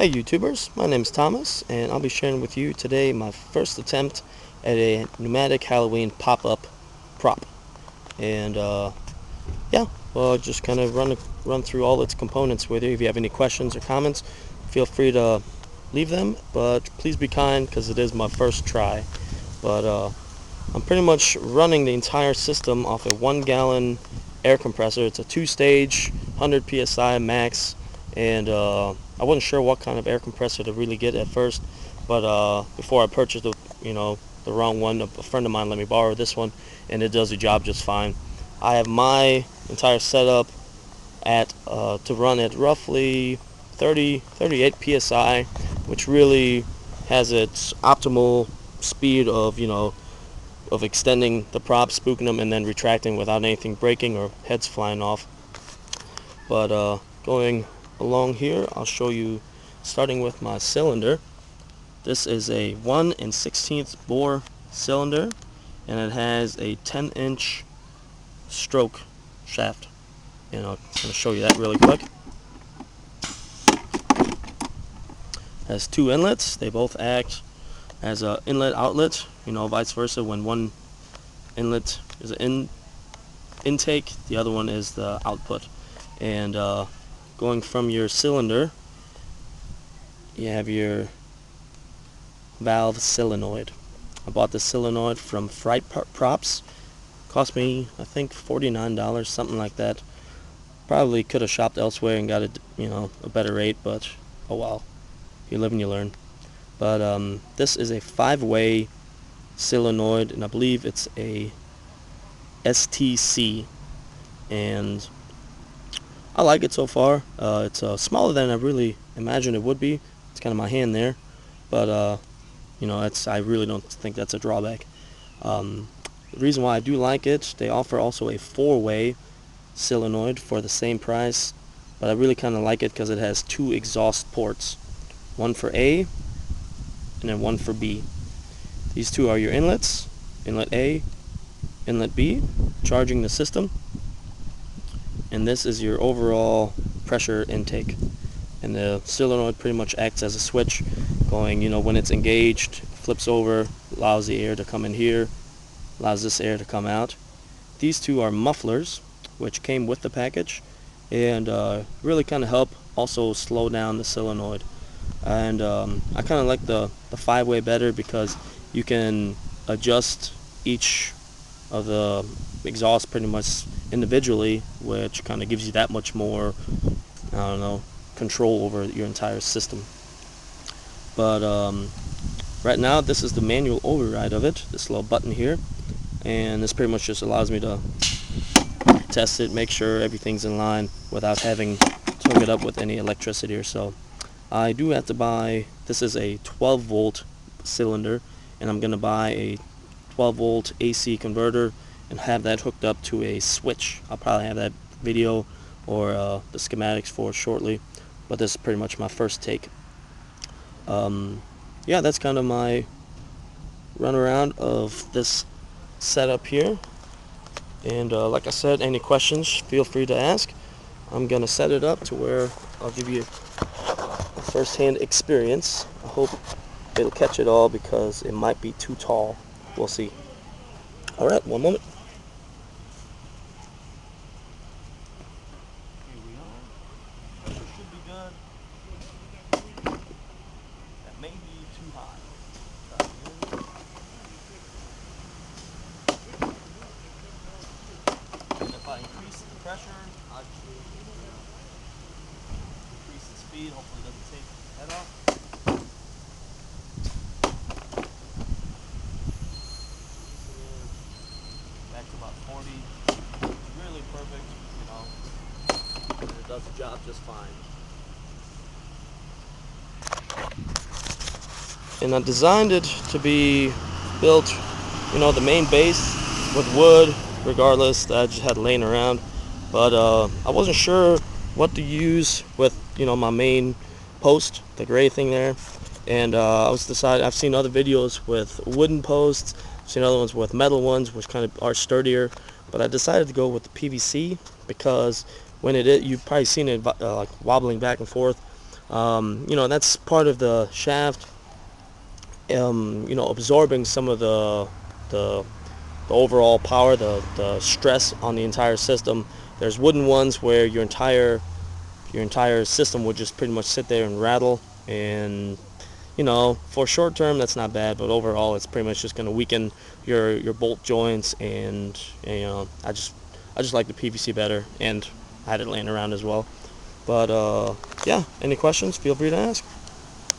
Hey YouTubers, my name is Thomas and I'll be sharing with you today my first attempt at a pneumatic Halloween pop-up prop. And yeah, well, I'll just kind of run through all its components with you. If you have any questions or comments, feel free to leave them, but please be kind because it is my first try. But I'm pretty much running the entire system off a 1-gallon air compressor. It's a 2-stage, 100 psi max, and I wasn't sure what kind of air compressor to really get at first, but before I purchased the wrong one, a friend of mine let me borrow this one, and it does the job just fine. I have my entire setup at to run at roughly 38 psi, which really has its optimal speed of extending the prop, spooking them, and then retracting without anything breaking or heads flying off. But going along here, I'll show you, starting with my cylinder. This is a 1 16th bore cylinder, and it has a 10-inch stroke shaft. And I'm going to show you that really quick. It has 2 inlets. They both act as an inlet outlet, vice versa. When one inlet is an intake, the other one is the output. And going from your cylinder, you have your valve solenoid. I bought the solenoid from Fright Props. Cost me, I think, $49, something like that. Probably could have shopped elsewhere and got a better rate, but oh well. You live and you learn. But this is a 5-way solenoid, and I believe it's a STC, and I like it so far. It's smaller than I really imagined it would be. It's kind of my hand there, but I really don't think that's a drawback. The reason why I do like it, they offer also a 4-way solenoid for the same price, but I really kind of like it because it has 2 exhaust ports, one for A and then one for B. These 2 are your inlets, inlet A, inlet B, charging the system, and this is your overall pressure intake. And the solenoid pretty much acts as a switch, going, when it's engaged, flips over, allows the air to come in here, allows this air to come out. These 2 are mufflers, which came with the package, and really kind of help also slow down the solenoid. And I kind of like the 5-way better because you can adjust each of the exhausts pretty much individually, which kind of gives you that much more, control over your entire system. But right now, this is the manual override of it, this little button here, and this pretty much just allows me to test it, make sure everything's in line without having to hook it up with any electricity or so. I do have to buy, this is a 12-volt cylinder, and I'm going to buy a 12-volt AC converter and have that hooked up to a switch. I'll probably have that video or the schematics for it shortly, but this is pretty much my first take. Yeah, that's kind of my runaround of this setup here. And like I said, any questions, feel free to ask. I'm going to set it up to where I'll give you a first-hand experience. I hope it'll catch it all because it might be too tall. We'll see. Alright, one moment. Here we are. Pressure should be good. That may be too high. And if I increase the pressure, I should increase the speed. Hopefully it doesn't take the head off. Back to about 40. It's really perfect, and it does the job just fine. And I designed it to be built, the main base with wood, regardless, that I just had laying around. But I wasn't sure what to use with, my main post, the gray thing there. And I've seen other videos with wooden posts, I've seen other ones with metal ones, which kind of are sturdier. But I decided to go with the PVC because when you've probably seen it like wobbling back and forth. That's part of the shaft, absorbing some of the, the overall power, the stress on the entire system. There's wooden ones where your entire system would just pretty much sit there and rattle, and for short term that's not bad, but overall it's pretty much just going to weaken your bolt joints, and I just like the PVC better, and I had it laying around as well. But yeah, any questions, feel free to ask.